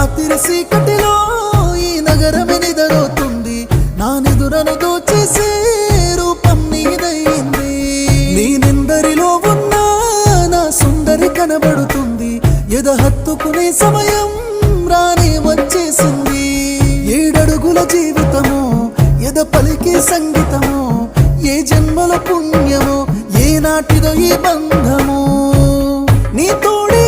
రాత్రి సీకటిలో ఈ నగరమే నిదరోతుంది, నా నిదురను దోచేసే రూపం నీదయింది. నేనెందరిలో ఉన్నా నా సుందరి కనబడుతుంది, ఎద హత్తుకునే సమయం రానే వచ్చేసింది. 7 అడుగుల జీవితము, ఎద పలికే సంగీతము, ఏ జన్మల పుణ్యమో, ఏ నాటిదో ఈ బంధము. నీ తోడే